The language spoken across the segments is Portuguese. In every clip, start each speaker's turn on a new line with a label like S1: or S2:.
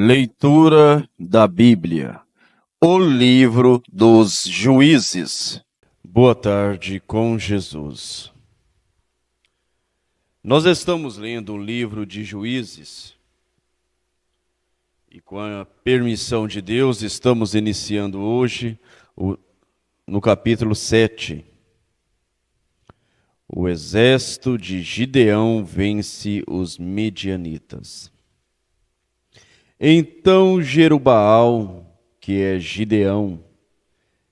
S1: Leitura da Bíblia, o livro dos Juízes.
S2: Boa tarde com Jesus. Nós estamos lendo o livro de Juízes e, com a permissão de Deus, estamos iniciando hoje no capítulo 7. O exército de Gideão vence os medianitas. Então Jerubaal, que é Gideão,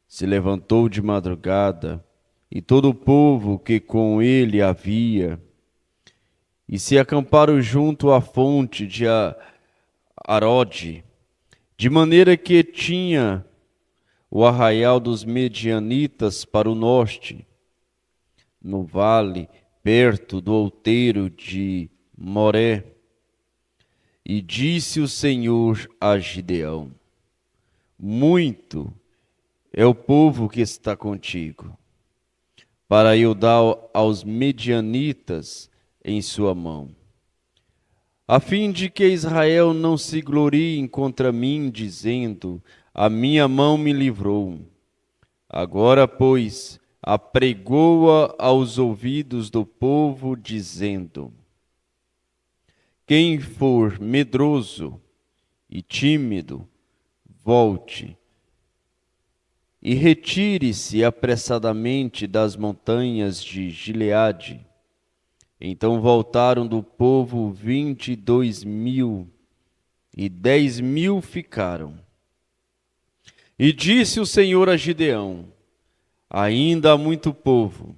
S2: se levantou de madrugada, e todo o povo que com ele havia, e se acamparam junto à fonte de Arode, de maneira que tinha o arraial dos medianitas para o norte, no vale, perto do outeiro de Moré. E disse o Senhor a Gideão: muito é o povo que está contigo, para eu dar aos medianitas em sua mão, a fim de que Israel não se glorie contra mim, dizendo: a minha mão me livrou. Agora, pois, apregoa aos ouvidos do povo, dizendo: quem for medroso e tímido, volte e retire-se apressadamente das montanhas de Gileade. Então voltaram do povo 22.000, e 10.000 ficaram. E disse o Senhor a Gideão: ainda há muito povo,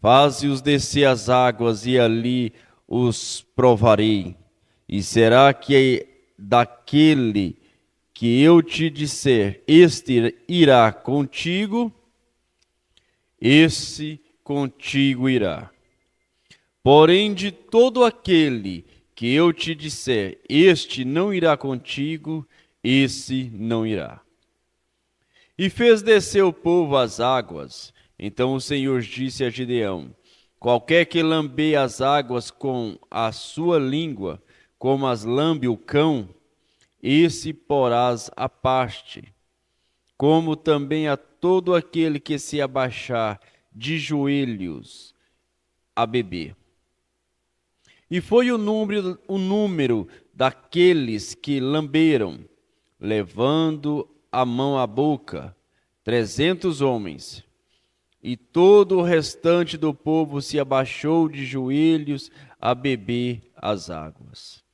S2: faze-os descer as águas, e ali os provarei. E será que daquele que eu te disser, este irá contigo, esse contigo irá. Porém, de todo aquele que eu te disser, este não irá contigo, esse não irá. E fez descer o povo às águas. Então o Senhor disse a Gideão: qualquer que lambe as águas com a sua língua, como as lambe o cão, esse porás à parte, como também a todo aquele que se abaixar de joelhos a beber. E foi o número daqueles que lamberam, levando a mão à boca, 300 homens. E todo o restante do povo se abaixou de joelhos a beber as águas.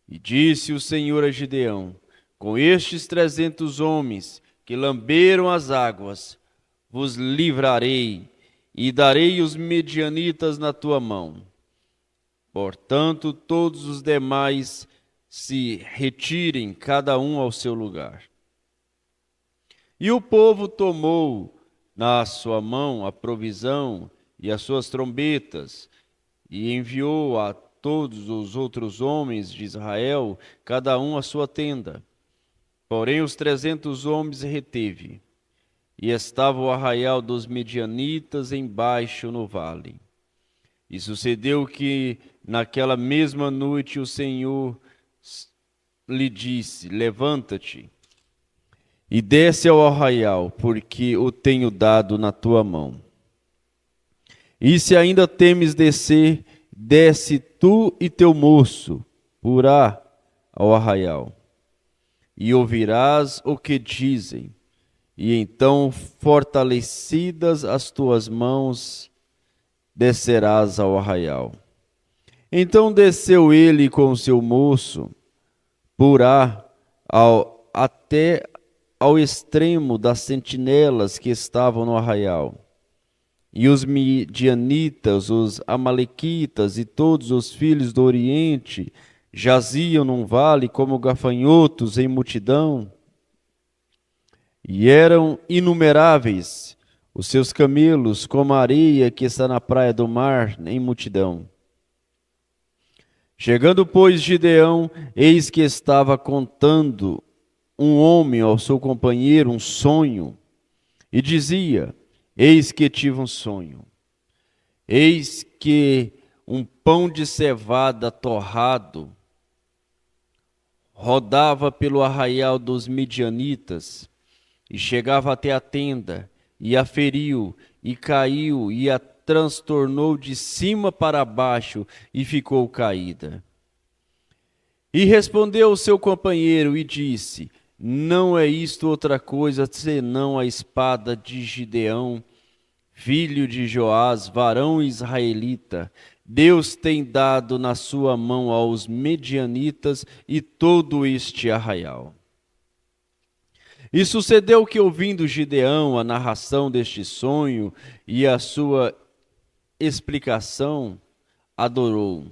S2: E disse o Senhor a Gideão: com estes 300 homens que lamberam as águas, vos livrarei e darei os medianitas na tua mão. Portanto, todos os demais se retirem, cada um ao seu lugar. E o povo tomou na sua mão a provisão e as suas trombetas, e enviou a todos os outros homens de Israel, cada um a sua tenda. Porém os 300 homens reteve, e estava o arraial dos medianitas embaixo no vale. E sucedeu que naquela mesma noite o Senhor lhe disse: levanta-te e desce ao arraial, porque o tenho dado na tua mão. E se ainda temes descer, desce tu e teu moço, porá ao arraial, e ouvirás o que dizem, e então, fortalecidas as tuas mãos, descerás ao arraial. Então desceu ele com o seu moço, porá até ao extremo das sentinelas que estavam no arraial. E os midianitas, os amalequitas e todos os filhos do Oriente jaziam num vale como gafanhotos em multidão. E eram inumeráveis os seus camelos, como a areia que está na praia do mar, em multidão. Chegando, pois, Gideão, eis que estava contando um homem ao seu companheiro um sonho, e dizia: eis que tive um sonho. Eis que um pão de cevada torrado rodava pelo arraial dos Midianitas, e chegava até a tenda, e a feriu, e caiu, e a transtornou de cima para baixo, e ficou caída. E respondeu o seu companheiro e disse: Não é isto outra coisa senão a espada de Gideão, filho de Joás, varão israelita. Deus tem dado na sua mão aos medianitas e todo este arraial. E sucedeu que, ouvindo Gideão a narração deste sonho e a sua explicação, adorou.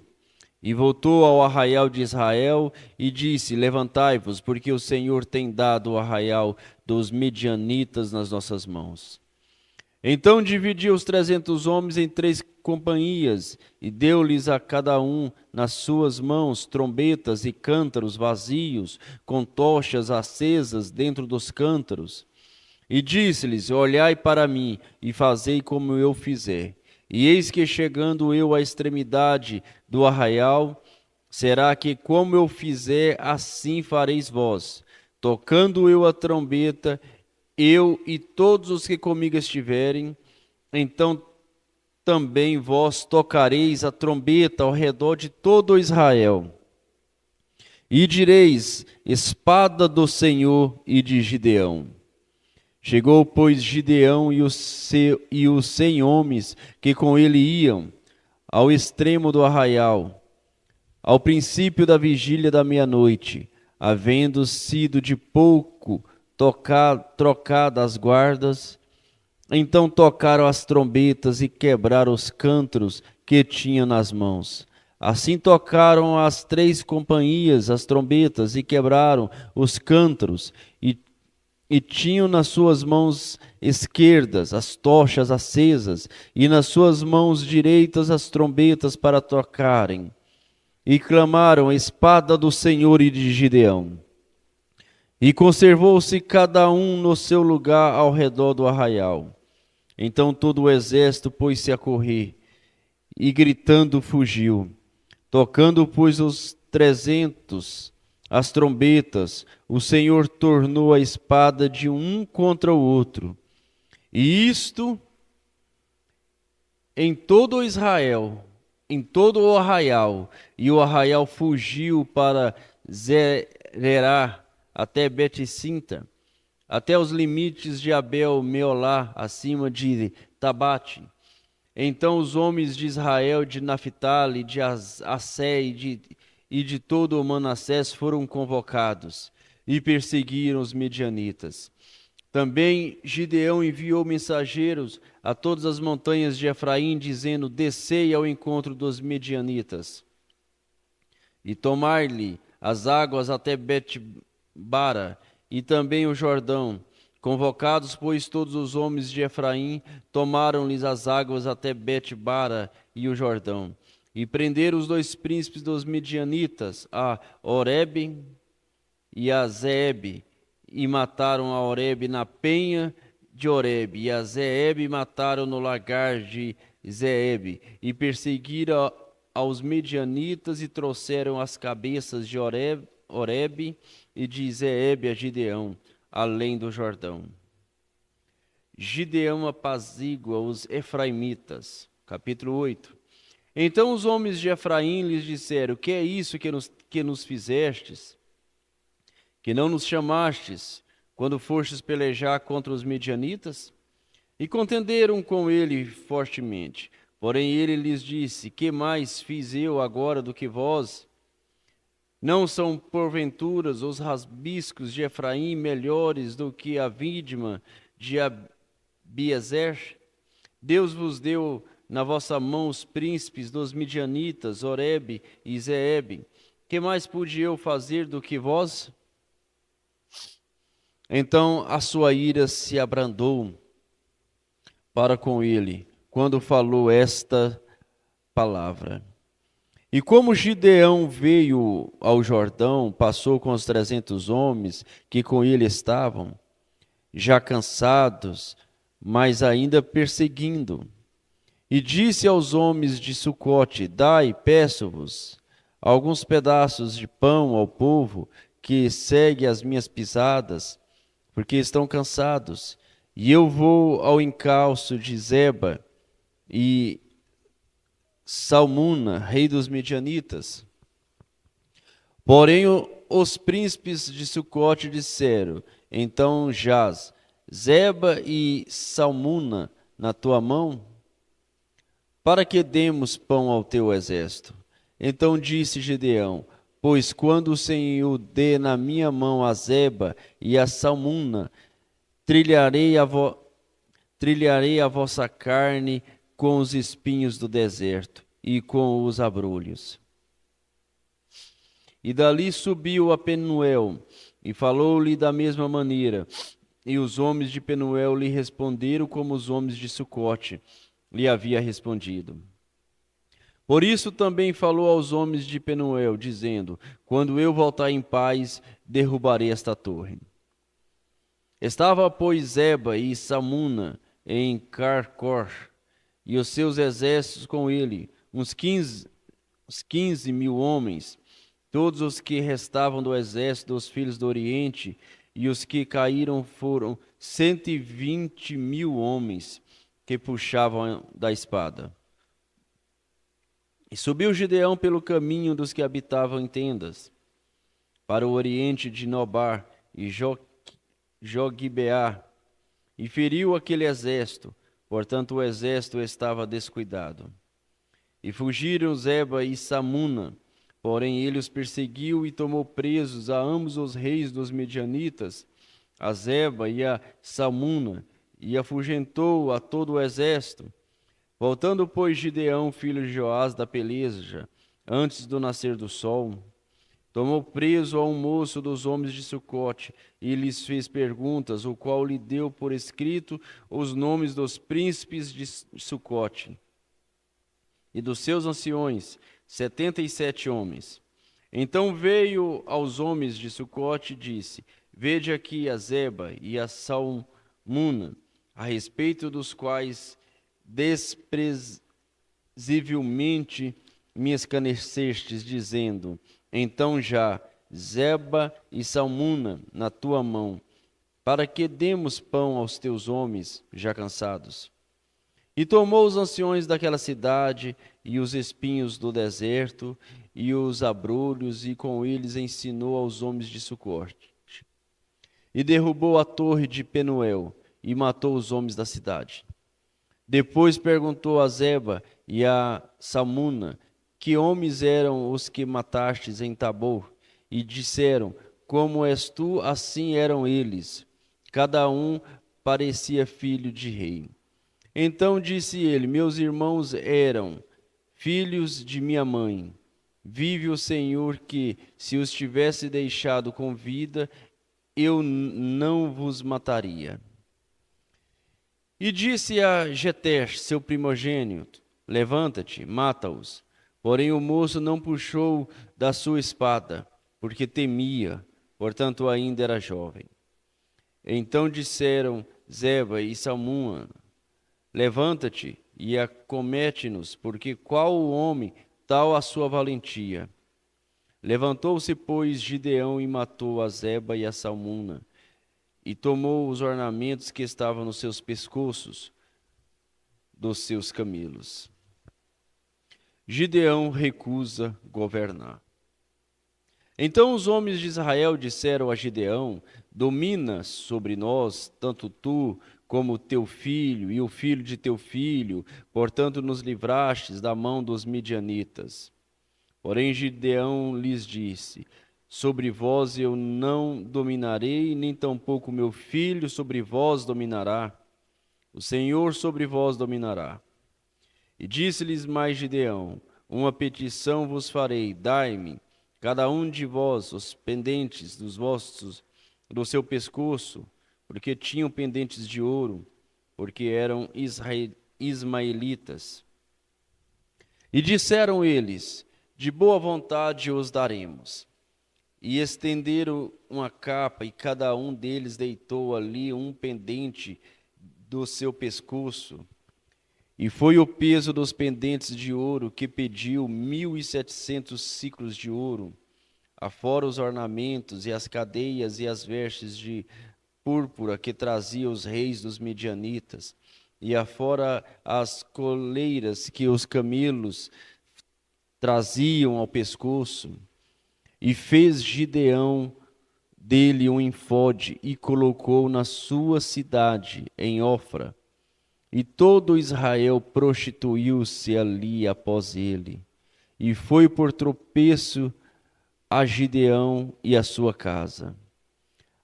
S2: E voltou ao arraial de Israel e disse: Levantai-vos, porque o Senhor tem dado o arraial dos medianitas nas nossas mãos. Então dividiu os 300 homens em 3 companhias, e deu-lhes a cada um nas suas mãos trombetas e cântaros vazios, com tochas acesas dentro dos cântaros. E disse-lhes: Olhai para mim, e fazei como eu fizer. E eis que, chegando eu à extremidade do arraial, será que, como eu fizer, assim fareis vós. Tocando eu a trombeta, eu e todos os que comigo estiverem, então também vós tocareis a trombeta ao redor de todo Israel. E direis: Espada do Senhor e de Gideão. Chegou, pois, Gideão e os 100 homens que com ele iam ao extremo do arraial, ao princípio da vigília da meia-noite, havendo sido de pouco trocadas as guardas. Então tocaram as trombetas e quebraram os cântaros que tinham nas mãos. Assim tocaram as 3 companhias as trombetas e quebraram os cântaros, e tinham nas suas mãos esquerdas as tochas acesas, e nas suas mãos direitas as trombetas para tocarem. E clamaram: Espada do Senhor e de Gideão. E conservou-se cada um no seu lugar ao redor do arraial. Então todo o exército pôs-se a correr, e gritando fugiu. Tocando, pois, os 300 as trombetas, o Senhor tornou a espada de um contra o outro. E isto em todo Israel, em todo o arraial. E o arraial fugiu para Zererá, até Bet-Sinta, até os limites de Abel-Meolá, acima de Tabate. Então os homens de Israel, de Naphtali, de Assé e de todo o Manassés foram convocados e perseguiram os medianitas. Também Gideão enviou mensageiros a todas as montanhas de Efraim, dizendo: Descei ao encontro dos medianitas e tomai-lhe as águas até Bet-bara e também o Jordão. Convocados, pois, todos os homens de Efraim, tomaram-lhes as águas até Bet-bara e o Jordão. E prenderam os 2 príncipes dos medianitas, a Oreb e a Zeeb, e mataram a Oreb na penha de Oreb, e a Zeeb mataram no lagar de Zeeb, e perseguiram aos medianitas e trouxeram as cabeças de Oreb e de Zeeb a Gideão, além do Jordão. Gideão apazigua os efraimitas. Capítulo 8. Então os homens de Efraim lhes disseram: Que é isso que nos fizestes? Que não nos chamastes quando fostes pelejar contra os medianitas? E contenderam com ele fortemente. Porém ele lhes disse: Que mais fiz eu agora do que vós? Não são porventura os rabiscos de Efraim melhores do que a vidma de Abiezer? Deus vos deu na vossa mão os príncipes dos midianitas, Oreb e Zeeb. Que mais pude eu fazer do que vós? Então a sua ira se abrandou para com ele, quando falou esta palavra. E como Gideão veio ao Jordão, passou com os 300 homens que com ele estavam, já cansados, mas ainda perseguindo. E disse aos homens de Sucote: Dai, peço-vos, alguns pedaços de pão ao povo que segue as minhas pisadas, porque estão cansados. E eu vou ao encalço de Zeba e Salmuna, rei dos Medianitas. Porém, os príncipes de Sucote disseram: então jaz Zeba e Salmuna na tua mão, para que demos pão ao teu exército. Então disse Gideão: pois quando o Senhor dê na minha mão a Zeba e a Salmuna, trilharei a vossa carne com os espinhos do deserto e com os abrolhos. E dali subiu a Penuel, e falou-lhe da mesma maneira. E os homens de Penuel lhe responderam como os homens de Sucote lhe havia respondido. Por isso também falou aos homens de Penuel, dizendo: quando eu voltar em paz, derrubarei esta torre. Estava, pois, Zeba e Salmuna em Carcor, e os seus exércitos com ele, uns 15.000 homens. Todos os que restavam do exército dos filhos do Oriente, e os que caíram foram 120.000 homens que puxavam da espada. E subiu Gideão pelo caminho dos que habitavam em tendas, para o oriente de Nobar e Jogibeá, e feriu aquele exército, portanto o exército estava descuidado. E fugiram Zeba e Salmuna, porém ele os perseguiu e tomou presos a ambos os reis dos medianitas, a Zeba e a Salmuna, e afugentou a todo o exército. Voltando, pois, Gideão, filho de Joás, da peleja, antes do nascer do sol, tomou preso a um moço dos homens de Sucote, e lhes fez perguntas, o qual lhe deu por escrito os nomes dos príncipes de Sucote e dos seus anciões, 77 homens. Então veio aos homens de Sucote e disse: vede aqui a Zeba e a Salmuna, a respeito dos quais desprezivelmente me escarnecestes, dizendo: então já Zeba e Salmuna na tua mão, para que demos pão aos teus homens já cansados. E tomou os anciões daquela cidade, e os espinhos do deserto, e os abrolhos, e com eles ensinou aos homens de Sucote. E derrubou a torre de Penuel, e matou os homens da cidade. Depois perguntou a Zeba e a Salmuna: que homens eram os que matastes em Tabor? E disseram: como és tu, assim eram eles. Cada um parecia filho de rei. Então disse ele: meus irmãos eram filhos de minha mãe. Vive o Senhor que, se os tivesse deixado com vida, eu não vos mataria. E disse a Jeter, seu primogênito: levanta-te, mata-os. Porém o moço não puxou da sua espada, porque temia, portanto ainda era jovem. Então disseram Zeba e Salmuna: levanta-te e acomete-nos, porque qual o homem, tal a sua valentia. Levantou-se, pois, Gideão e matou a Zeba e a Salmuna, e tomou os ornamentos que estavam nos seus pescoços dos seus camelos. Gideão recusa governar. Então os homens de Israel disseram a Gideão: domina sobre nós, tanto tu como teu filho e o filho de teu filho, portanto nos livrastes da mão dos midianitas. Porém Gideão lhes disse: sobre vós eu não dominarei, nem tampouco meu filho sobre vós dominará. O Senhor sobre vós dominará. E disse-lhes mais Gideão: uma petição vos farei, dai-me, cada um de vós, os pendentes do seu pescoço, porque tinham pendentes de ouro, porque eram ismaelitas. E disseram eles: de boa vontade os daremos. E estenderam uma capa, e cada um deles deitou ali um pendente do seu pescoço. E foi o peso dos pendentes de ouro que pediu 1.700 siclos de ouro, afora os ornamentos e as cadeias e as vestes de púrpura que traziam os reis dos medianitas, e afora as coleiras que os camelos traziam ao pescoço, e fez Gideão dele um efode e colocou na sua cidade, em Ofra. E todo Israel prostituiu-se ali após ele, e foi por tropeço a Gideão e a sua casa.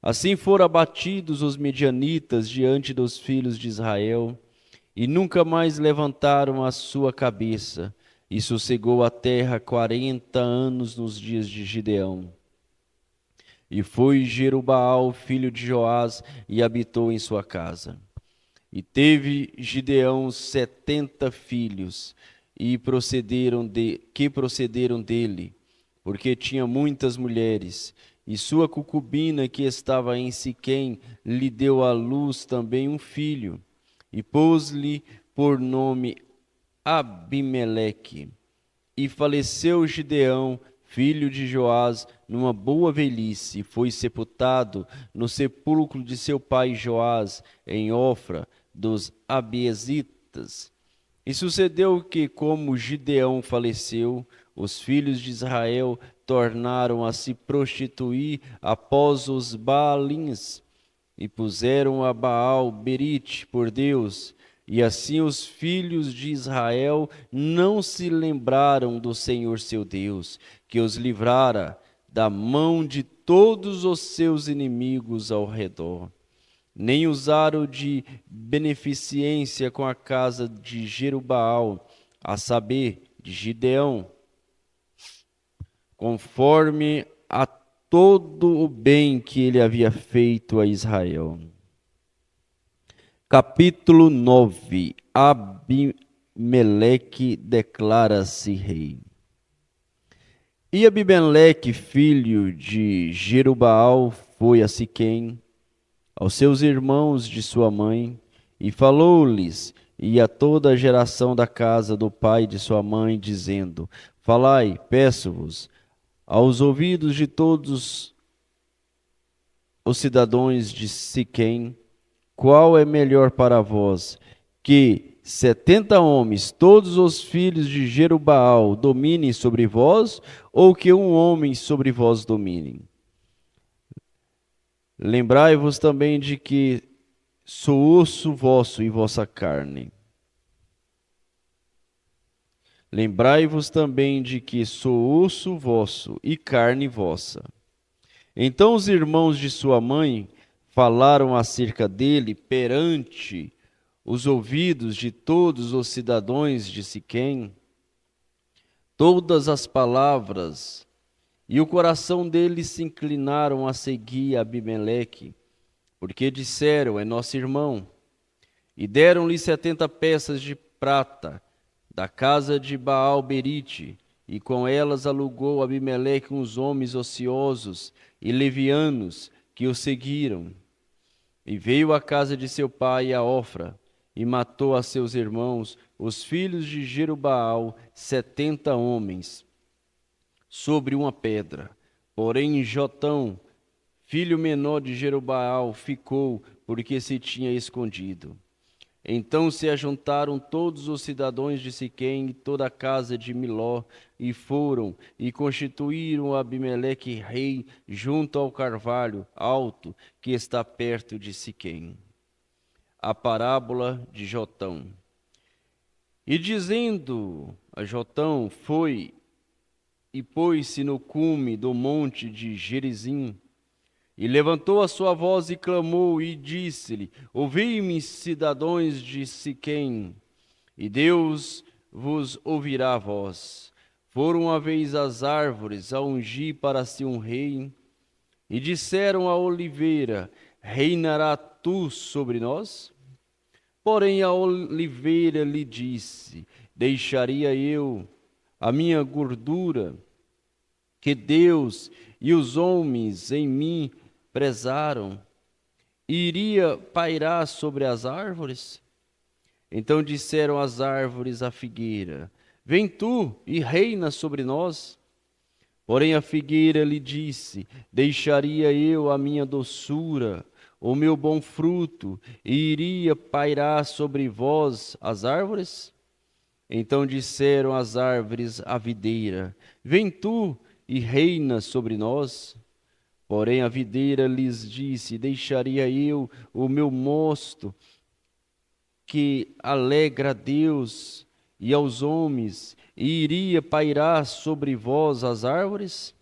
S2: Assim foram abatidos os medianitas diante dos filhos de Israel, e nunca mais levantaram a sua cabeça, e sossegou a terra 40 anos nos dias de Gideão. E foi Jerubaal, filho de Joás, e habitou em sua casa. E teve Gideão 70 filhos, que procederam dele, porque tinha muitas mulheres. E sua concubina, que estava em Siquém, lhe deu à luz também um filho, e pôs-lhe por nome Abimeleque. E faleceu Gideão, filho de Joás, numa boa velhice, e foi sepultado no sepulcro de seu pai Joás, em Ofra dos Abiesitas. E sucedeu que, como Gideão faleceu, os filhos de Israel tornaram a se prostituir após os Baalins, e puseram a Baal Berite por Deus. E assim os filhos de Israel não se lembraram do Senhor seu Deus, que os livrara da mão de todos os seus inimigos ao redor. Nem usaram de beneficência com a casa de Jerubaal, a saber, de Gideão, conforme a todo o bem que ele havia feito a Israel. Capítulo 9. Abimeleque declara-se rei. E Abimeleque, filho de Jerubaal, foi a Siquém, aos seus irmãos de sua mãe, e falou-lhes, e a toda a geração da casa do pai de sua mãe, dizendo: Falai, peço-vos, aos ouvidos de todos os cidadãos de Siquém, qual é melhor para vós, que 70 homens, todos os filhos de Jerubaal, dominem sobre vós, ou que um homem sobre vós domine? Lembrai-vos também de que sou osso vosso e vossa carne. Lembrai-vos também de que sou osso vosso e carne vossa. Então os irmãos de sua mãe falaram acerca dele perante os ouvidos de todos os cidadãos de Siquém todas as palavras, e o coração deles se inclinaram a seguir Abimeleque, porque disseram: é nosso irmão. E deram-lhe 70 peças de prata da casa de Baal Berite, e com elas alugou Abimeleque uns homens ociosos e levianos que o seguiram. E veio à casa de seu pai a Ofra, e matou a seus irmãos, os filhos de Jerubaal, 70 homens, sobre uma pedra. Porém Jotão, filho menor de Jerubaal, ficou, porque se tinha escondido. Então se ajuntaram todos os cidadãos de Siquém e toda a casa de Miló, e foram e constituíram Abimeleque rei junto ao carvalho alto que está perto de Siquém. A parábola de Jotão. E dizendo a Jotão, foi e pôs-se no cume do monte de Gerizim, e levantou a sua voz e clamou, e disse-lhe: ouvi-me, cidadãos de Siquém, e Deus vos ouvirá a voz. Foram uma vez as árvores a ungir para si um rei, e disseram à oliveira: reinará tu sobre nós? Porém a oliveira lhe disse: deixaria eu a minha gordura, que Deus e os homens em mim prezaram, e iria pairar sobre as árvores? Então disseram as árvores à figueira: vem tu e reina sobre nós. Porém a figueira lhe disse: deixaria eu a minha doçura, o meu bom fruto, e iria pairar sobre vós as árvores? Então disseram as árvores à videira: vem tu e reina sobre nós. Porém a videira lhes disse: deixaria eu o meu mosto, que alegra a Deus e aos homens, e iria pairar sobre vós as árvores?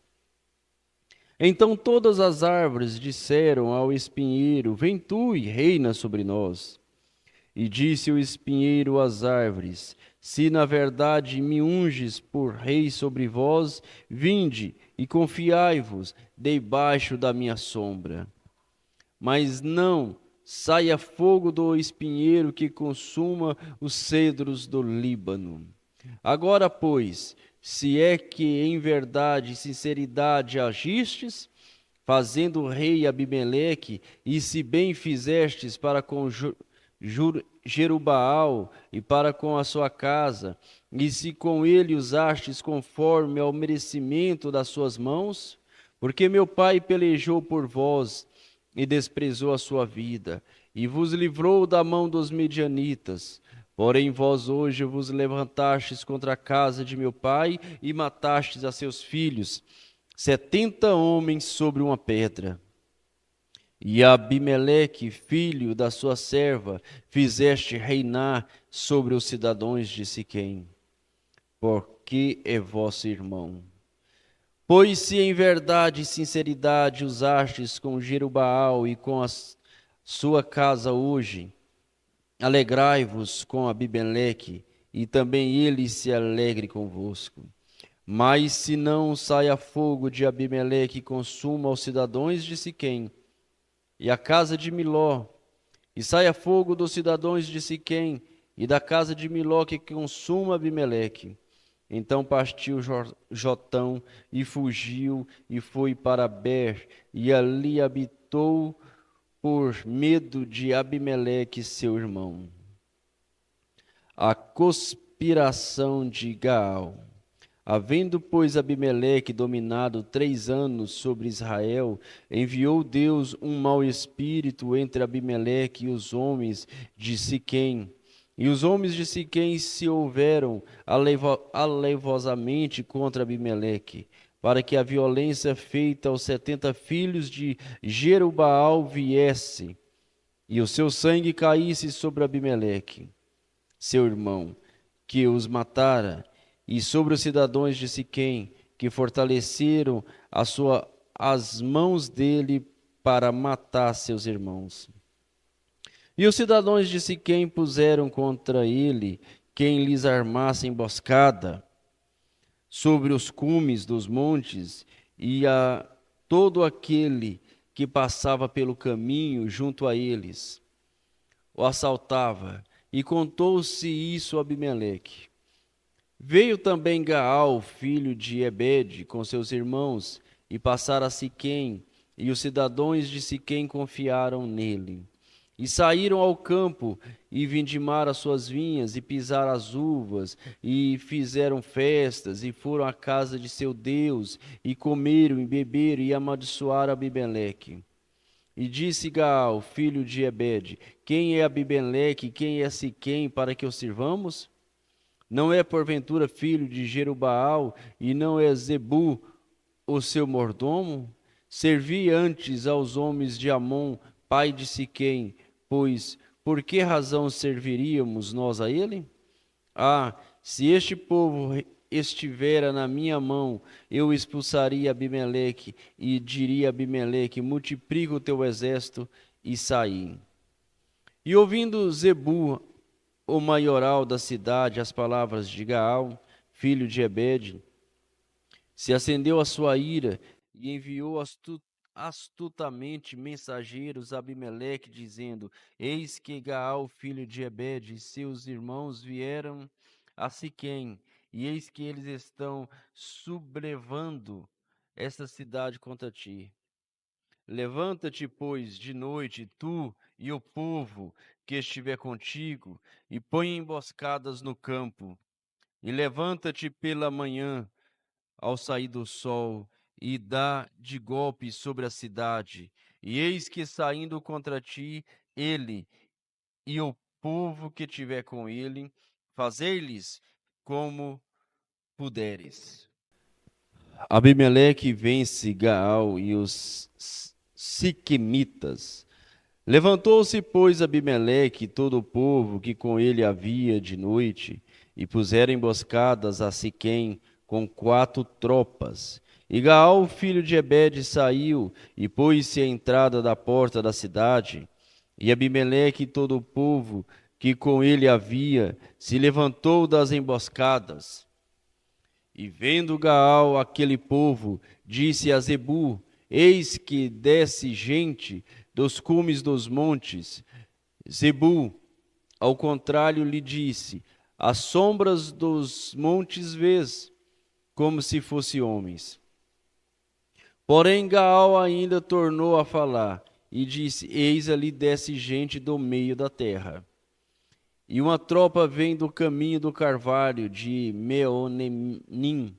S2: Então todas as árvores disseram ao espinheiro: vem tu e reina sobre nós. E disse o espinheiro às árvores: se na verdade me unges por rei sobre vós, vinde e confiai-vos debaixo da minha sombra. Mas não saia fogo do espinheiro que consuma os cedros do Líbano. Agora, pois, se é que em verdade e sinceridade agistes, fazendo o rei Abimeleque, e se bem fizestes para com Jerubaal e para com a sua casa, e se com ele usastes conforme ao merecimento das suas mãos, porque meu pai pelejou por vós e desprezou a sua vida, e vos livrou da mão dos medianitas. Porém vós hoje vos levantastes contra a casa de meu pai e matastes a seus filhos, 70 homens sobre uma pedra. E Abimeleque, filho da sua serva, fizeste reinar sobre os cidadãos de Siquém, porque é vosso irmão. Pois se em verdade e sinceridade usastes com Jerubaal e com a sua casa hoje, alegrai-vos com Abimeleque, e também ele se alegre convosco. Mas se não saia fogo de Abimeleque e consuma os cidadãos de Siquém, e a casa de Miló, e saia fogo dos cidadãos de Siquém, e da casa de Miló que consuma Abimeleque. Então partiu Jotão e fugiu e foi para Ber, e ali habitou por medo de Abimeleque, seu irmão. A conspiração de Gaal. Havendo, pois, Abimeleque dominado 3 anos sobre Israel, enviou Deus um mau espírito entre Abimeleque e os homens de Siquém. E os homens de Siquém se houveram alevosamente contra Abimeleque, para que a violência feita aos 70 filhos de Jerubaal viesse, e o seu sangue caísse sobre Abimeleque, seu irmão, que os matara, e sobre os cidadãos de Siquém, que fortaleceram as mãos dele para matar seus irmãos. E os cidadãos de Siquém puseram contra ele quem lhes armasse emboscada sobre os cumes dos montes, e a todo aquele que passava pelo caminho junto a eles o assaltava. E contou-se isso a Abimeleque. Veio também Gaal, filho de Ebede, com seus irmãos, e passaram a Siquém, e os cidadãos de Siquém confiaram nele. E saíram ao campo, e vindimaram as suas vinhas, e pisaram as uvas, e fizeram festas, e foram à casa de seu Deus, e comeram, e beberam, e amaldiçoaram Abimeleque. E disse Gaal, filho de Ebede: quem é Abimeleque, quem é Siquém, para que o sirvamos? Não é porventura filho de Jerubaal, e não é Zebu o seu mordomo? Servi antes aos homens de Amon, pai de Siquém, pois por que razão serviríamos nós a ele? Ah, se este povo estivera na minha mão, eu expulsaria Abimeleque, e diria a Abimeleque: multiplica o teu exército, e saí. E ouvindo Zebu, o maioral da cidade, as palavras de Gaal, filho de Ebede, se acendeu a sua ira e enviou astutamente mensageiros a Abimeleque, dizendo: eis que Gaal, filho de Ebede, e seus irmãos vieram a Siquém, e eis que eles estão sublevando esta cidade contra ti. Levanta-te, pois, de noite, tu e o povo que estiver contigo, e põe emboscadas no campo. E levanta-te pela manhã,
S1: ao sair do sol, e dá de golpe sobre a cidade. E eis que saindo contra ti, ele e o povo que tiver com ele, fazei-lhes como puderes.
S2: Abimeleque vence Gaal e os siquemitas. Levantou-se, pois, Abimeleque e todo o povo que com ele havia de noite, e puseram emboscadas a Siquém com 4 tropas. E Gaal, filho de Ebede, saiu e pôs-se à entrada da porta da cidade. E Abimeleque e todo o povo que com ele havia se levantou das emboscadas. E vendo Gaal aquele povo, disse a Zebu: Eis que desce gente dos cumes dos montes. Zebu, ao contrário, lhe disse: As sombras dos montes vês, como se fossem homens. Porém Gaal ainda tornou a falar, e disse: Eis ali desce gente do meio da terra. E uma tropa vem do caminho do carvalho de Meonenim.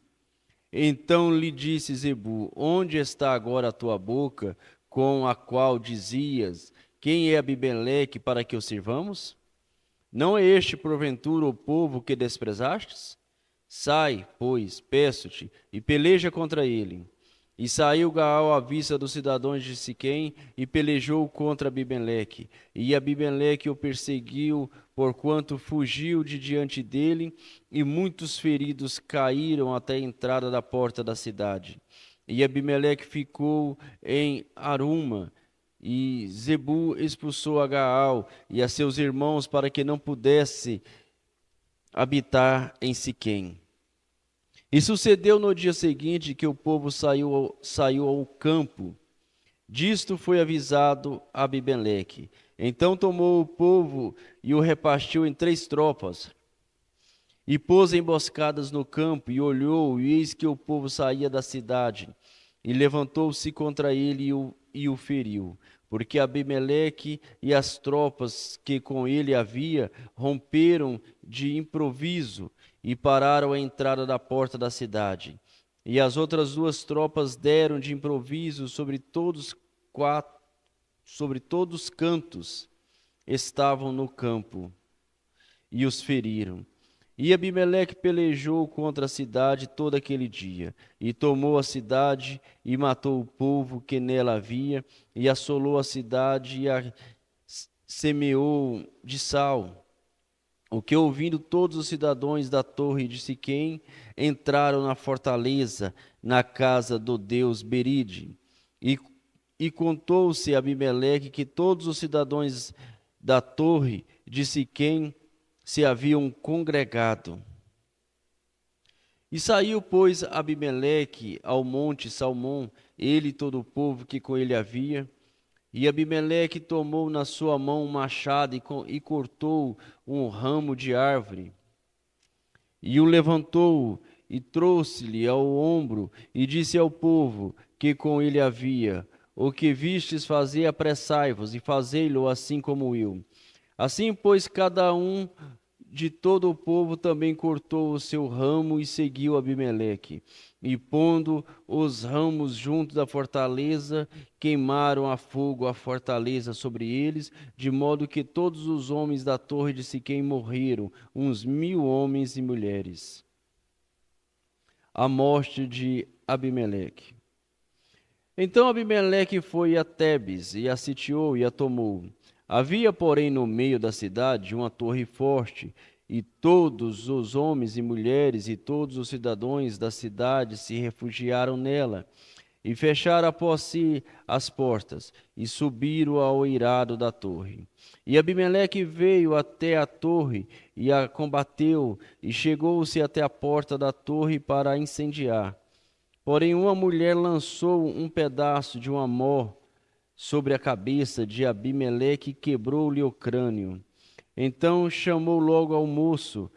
S2: Então lhe disse Zebu: Onde está agora a tua boca, com a qual dizias: Quem é Abimeleque para que o sirvamos? Não é este, porventura, o povo que desprezastes? Sai, pois, peço-te, e peleja contra ele. E saiu Gaal à vista dos cidadãos de Siquém e pelejou contra Abimeleque. E Abimeleque o perseguiu, porquanto fugiu de diante dele, e muitos feridos caíram até a entrada da porta da cidade. E Abimeleque ficou em Aruma, e Zebu expulsou a Gaal e a seus irmãos para que não pudesse habitar em Siquém. E sucedeu no dia seguinte que o povo saiu ao campo. Disto foi avisado Abimeleque. Então tomou o povo e o repartiu em 3 tropas. E pôs emboscadas no campo, e olhou, e eis que o povo saía da cidade. E levantou-se contra ele e o feriu. Porque Abimeleque e as tropas que com ele havia romperam de improviso e pararam à entrada da porta da cidade. E as outras 2 tropas deram de improviso sobre todos os cantos estavam no campo e os feriram. E Abimeleque pelejou contra a cidade todo aquele dia, e tomou a cidade, e matou o povo que nela havia, e assolou a cidade, e a semeou de sal. O que, ouvindo todos os cidadãos da torre de Siquém, entraram na fortaleza, na casa do deus Beride. E contou-se a Abimeleque que todos os cidadãos da torre de Siquém se haviam congregado. E saiu, pois, Abimeleque ao monte Salmão, ele e todo o povo que com ele havia. E Abimeleque tomou na sua mão um machado e cortou um ramo de árvore. E o levantou e trouxe-lhe ao ombro e disse ao povo que com ele havia: O que vistes fazer, apressai-vos e fazei-lo assim como eu. Assim, pois, cada um de todo o povo também cortou o seu ramo e seguiu Abimeleque. E pondo os ramos junto da fortaleza, queimaram a fogo a fortaleza sobre eles, de modo que todos os homens da torre de Siquém morreram, uns 1000 homens e mulheres. A morte de Abimeleque. Então Abimeleque foi a Tebes, e a sitiou e a tomou. Havia, porém, no meio da cidade uma torre forte, e todos os homens e mulheres e todos os cidadãos da cidade se refugiaram nela, e fecharam após si as portas, e subiram ao eirado da torre. E Abimeleque veio até a torre, e a combateu, e chegou-se até a porta da torre para a incendiar. Porém, uma mulher lançou um pedaço de um amor sobre a cabeça de Abimeleque e quebrou-lhe o crânio. Então chamou logo ao moço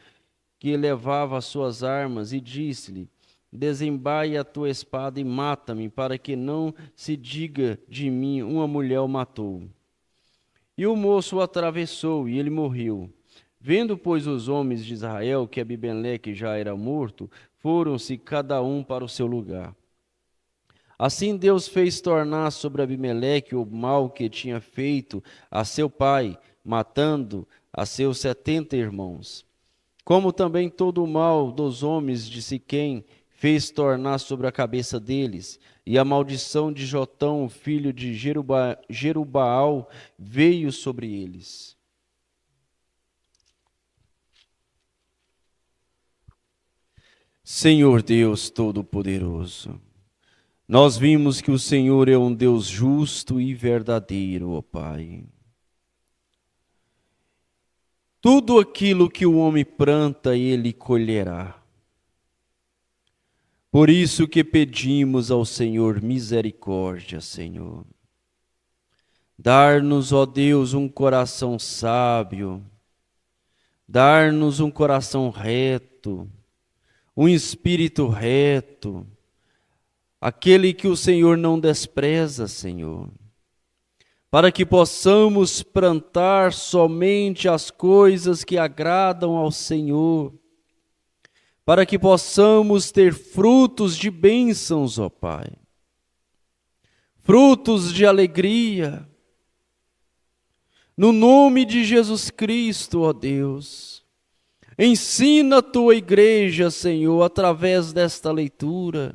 S2: que levava as suas armas e disse-lhe: Desembaie a tua espada e mata-me, para que não se diga de mim: uma mulher o matou. E o moço o atravessou e ele morreu. Vendo, pois, os homens de Israel que Abimeleque já era morto, foram-se cada um para o seu lugar. Assim Deus fez tornar sobre Abimeleque o mal que tinha feito a seu pai, matando a seus 70 irmãos. Como também todo o mal dos homens de Siquém fez tornar sobre a cabeça deles, e a maldição de Jotão, filho de Jerubaal, veio sobre eles. Senhor Deus Todo-Poderoso, nós vimos que o Senhor é um Deus justo e verdadeiro, ó Pai. Tudo aquilo que o homem planta, ele colherá. Por isso que pedimos ao Senhor misericórdia, Senhor. Dar-nos, ó Deus, um coração sábio, dar-nos um coração reto, um espírito reto, aquele que o Senhor não despreza, Senhor, para que possamos plantar somente as coisas que agradam ao Senhor, para que possamos ter frutos de bênçãos, ó Pai, frutos de alegria, no nome de Jesus Cristo, ó Deus. Ensina a tua igreja, Senhor, através desta leitura.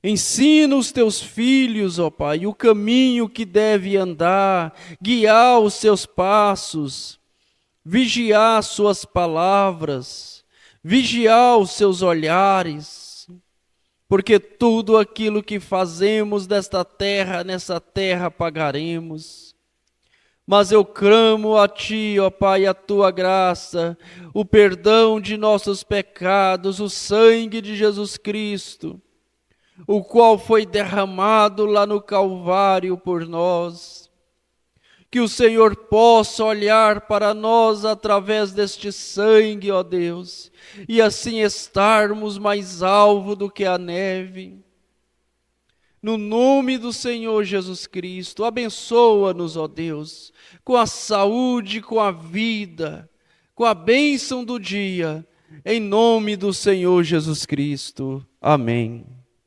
S2: Ensina os teus filhos, ó Pai, o caminho que deve andar, guiar os seus passos, vigiar suas palavras, vigiar os seus olhares, porque tudo aquilo que fazemos nessa terra pagaremos. Mas eu clamo a Ti, ó Pai, a Tua graça, o perdão de nossos pecados, o sangue de Jesus Cristo, o qual foi derramado lá no Calvário por nós. Que o Senhor possa olhar para nós através deste sangue, ó Deus, e assim estarmos mais alvo do que a neve. No nome do Senhor Jesus Cristo, abençoa-nos, ó Deus, com a saúde, com a vida, com a bênção do dia, em nome do Senhor Jesus Cristo. Amém.